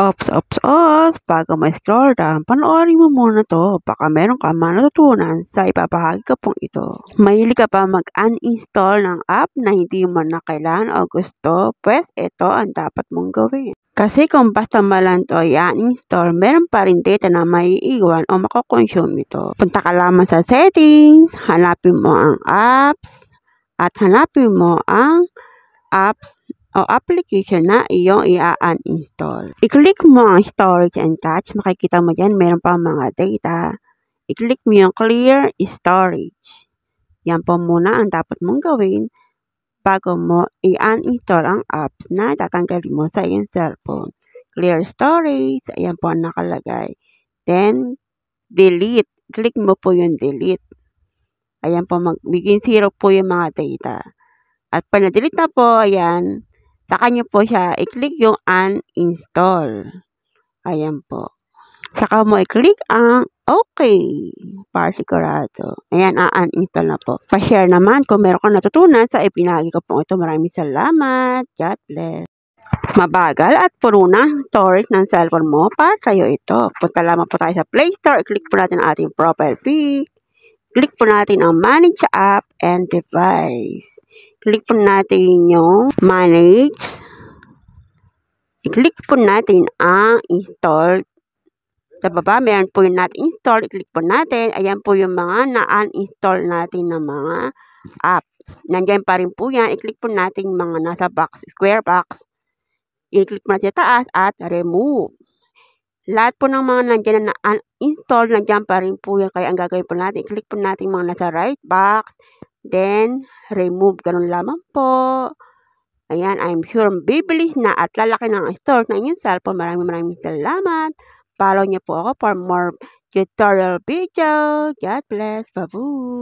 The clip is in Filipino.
Ops. Bago ma-scroll down, panoorin mo muna to. Baka meron ka man natutunan sa ibabahagi ko pong ito. Mahilig ka ba mag-uninstall ng app na hindi mo na kailangan o gusto? Pues ito ang dapat mong gawin. Kasi kung basta malang to i-uninstall, meron pa rin data na maiiwan o makoconsume ito. Punta ka lamang sa settings, hanapin mo ang apps, at hanapin mo ang apps o application na iyong i-uninstall. I-click mo ang storage and cache. Makikita mo dyan, meron pa mga data. I-click mo yung clear storage. Yan po muna ang dapat mong gawin bago mo i-uninstall ang apps na tatanggalin mo sa iyong cellphone. Clear storage. Ayan po ang nakalagay. Then, delete. Click mo po yung delete. Ayan po, magbiging 0 po yung mga data. At pag na-delete na po, ayan, saka nyo po siya i-click yung uninstall. Ayan po. Saka mo i-click ang okay para sigurado. Ayan, uninstall na po. Pa-share naman kung meron kang natutunan sa ipinagi ko po ito. Maraming salamat. God bless. Mabagal at puro na storage ng cellphone mo para sa'yo ito. Punta lamang po tayo sa Play Store. I-click po natin ang ating profile pic. Click po natin ang Manage App and Device. Click po natin yung Manage. I-click po natin ang Install. Sa baba, meron po yung Not Install. I-click po natin. Ayan po yung mga na-uninstall natin na mga app. Nandiyan pa rin po yan. I-click po natin yung mga nasa box, square box. I-click po natin sa taas at remove. Lahat po ng mga nandiyan na uninstall, nandiyan pa rin po yan. Kaya ang gagawin po natin, i-click po natin mga nasa right box. Then, remove. Ganun lamang po. Ayan, I'm sure bibilis na at lalaki ng store na inyong cellphone. Maraming salamat. Follow niyo po ako for more tutorial video. God bless. Babu.